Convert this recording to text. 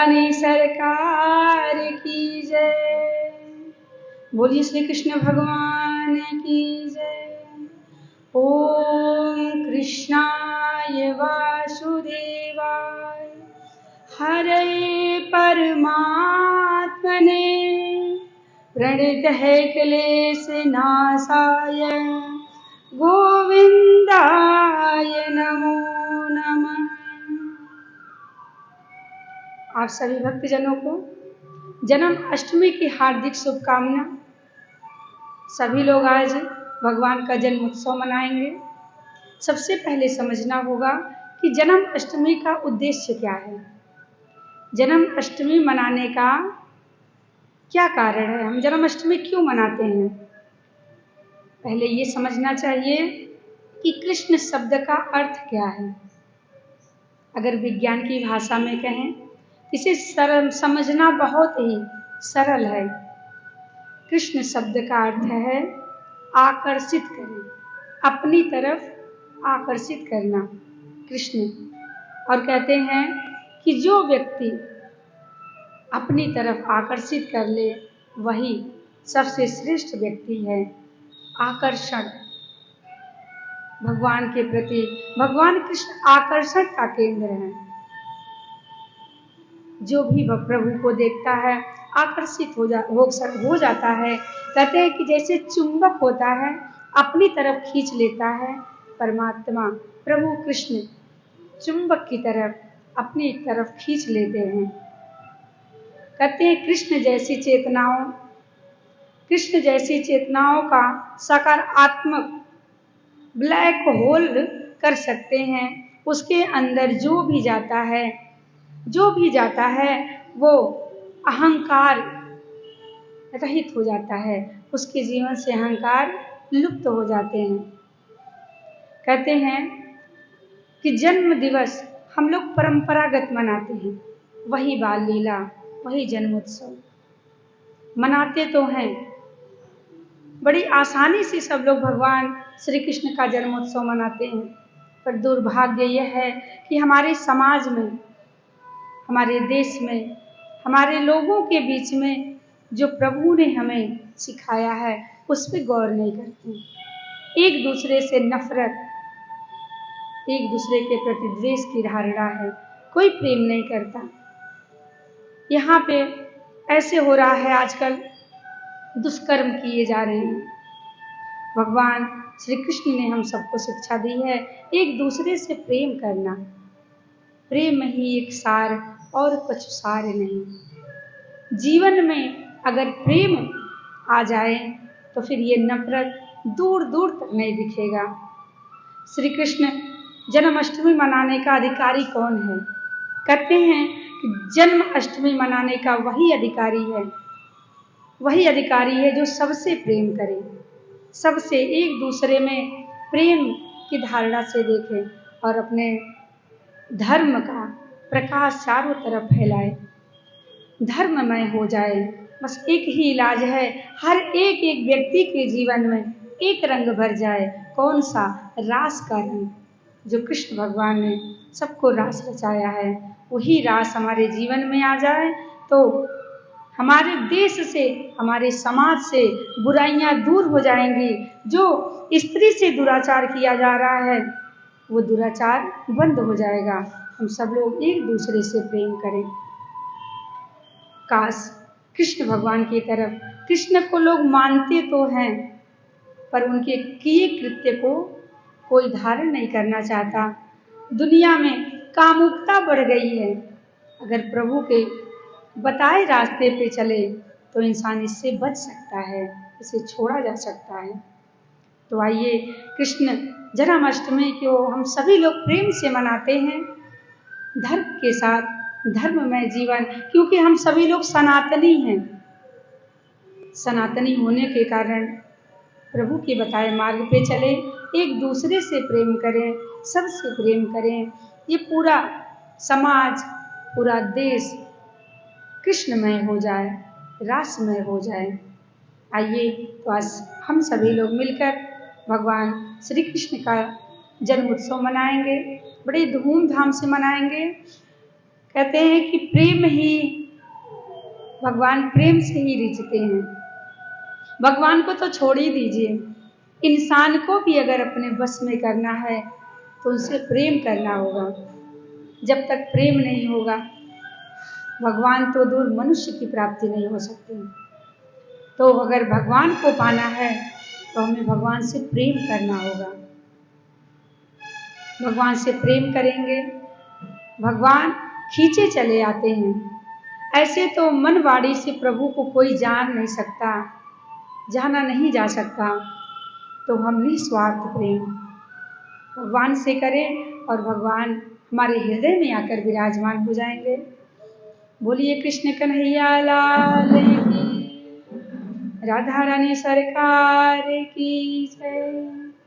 ने सरकार की जय। बोलिए श्री कृष्ण भगवान की जय। ओम कृष्णाय वासुदेवाय हरे परमात्मने प्रणतः क्लेशनाशाय गोविंदाय नमो नमः। आप सभी भक्तजनों को जन्म अष्टमी की हार्दिक शुभकामना। सभी लोग आज भगवान का जन्म उत्सव मनाएंगे। सबसे पहले समझना होगा कि जन्म अष्टमी का उद्देश्य क्या है, जन्म अष्टमी मनाने का क्या कारण है, हम जन्म अष्टमी क्यों मनाते हैं। पहले ये समझना चाहिए कि कृष्ण शब्द का अर्थ क्या है। अगर विज्ञान की भाषा में कहें, इसे सरल समझना बहुत ही सरल है। कृष्ण शब्द का अर्थ है आकर्षित करें, अपनी तरफ आकर्षित करना, कृष्ण। और कहते हैं कि जो व्यक्ति अपनी तरफ आकर्षित कर ले वही सबसे श्रेष्ठ व्यक्ति है। आकर्षण भगवान के प्रति, भगवान कृष्ण आकर्षण का केंद्र है। जो भी प्रभु को देखता है आकर्षित हो जाता है। कहते हैं कि जैसे चुंबक होता है अपनी तरफ खींच लेता है, परमात्मा प्रभु कृष्ण चुंबक की तरफ अपनी तरफ खींच लेते हैं। कहते हैं कृष्ण जैसी चेतनाओं का सकारात्मक ब्लैक होल कर सकते हैं। उसके अंदर जो भी जाता है वो अहंकार रहित हो जाता है, उसके जीवन से अहंकार लुप्त हो जाते हैं। कहते हैं कि जन्म दिवस हम लोग परंपरागत मनाते हैं, वही बाल लीला, वही जन्मोत्सव मनाते तो हैं। बड़ी आसानी से सब लोग भगवान श्री कृष्ण का जन्मोत्सव मनाते हैं, पर दुर्भाग्य यह है कि हमारे समाज में, हमारे देश में, हमारे लोगों के बीच में जो प्रभु ने हमें सिखाया है उस पर गौर नहीं करते। एक दूसरे से नफरत, एक दूसरे के प्रति द्वेष की धारणा है, कोई प्रेम नहीं करता। यहाँ पे ऐसे हो रहा है आजकल, दुष्कर्म किए जा रहे हैं। भगवान श्री कृष्ण ने हम सबको शिक्षा दी है एक दूसरे से प्रेम करना। प्रेम ही एक सार और कुछ सार नहीं। जीवन में अगर प्रेम आ जाए तो फिर ये नफरत दूर दूर तक नहीं दिखेगा। श्री कृष्ण जन्माष्टमी मनाने का अधिकारी कौन है? कहते हैं कि जन्म अष्टमी मनाने का वही अधिकारी है जो सबसे प्रेम करे, सबसे एक दूसरे में प्रेम की धारणा से देखे और अपने धर्म का प्रकाश चारों तरफ फैलाए, धर्ममय हो जाए। बस एक ही इलाज है, हर एक व्यक्ति के जीवन में एक रंग भर जाए। कौन सा? रास का रंग। जो कृष्ण भगवान ने सबको रास रचाया है, वही रास हमारे जीवन में आ जाए तो हमारे देश से, हमारे समाज से बुराइयां दूर हो जाएंगी। जो स्त्री से दुराचार किया जा रहा है वो दुराचार बंद हो जाएगा। हम सब लोग एक दूसरे से प्रेम करें। काश कृष्ण भगवान की तरफ, कृष्ण को लोग मानते तो हैं पर उनके किए कृत्य को कोई धारण नहीं करना चाहता। दुनिया में कामुकता बढ़ गई है। अगर प्रभु के बताए रास्ते पे चले तो इंसान इससे बच सकता है, इसे छोड़ा जा सकता है। तो आइए कृष्ण जन्माष्टमी को हम सभी लोग प्रेम से मनाते हैं, धर्म के साथ, धर्ममय जीवन, क्योंकि हम सभी लोग सनातनी हैं। सनातनी होने के कारण प्रभु के बताए मार्ग पे चले, एक दूसरे से प्रेम करें, सबसे प्रेम करें। ये पूरा समाज, पूरा देश कृष्णमय हो जाए, रासमय हो जाए। आइए तो आज हम सभी लोग मिलकर भगवान श्री कृष्ण का जन्म उत्सव मनाएंगे, बड़े धूमधाम से मनाएंगे। कहते हैं कि प्रेम ही, भगवान प्रेम से ही रिझते हैं। भगवान को तो छोड़ ही दीजिए, इंसान को भी अगर अपने बस में करना है तो उनसे प्रेम करना होगा। जब तक प्रेम नहीं होगा, भगवान तो दूर मनुष्य की प्राप्ति नहीं हो सकती। तो अगर भगवान को पाना है तो हमें भगवान से प्रेम करना होगा। भगवान से प्रेम करेंगे, भगवान खींचे चले आते हैं। ऐसे तो मन वाणी से प्रभु को कोई जान नहीं सकता, जाना नहीं जा सकता। तो हम निस्वार्थ प्रेम भगवान से करें और भगवान हमारे हृदय में आकर विराजमान हो जाएंगे। बोलिए कृष्ण कन्हैया लाल की, राधा रानी सरकार की जय।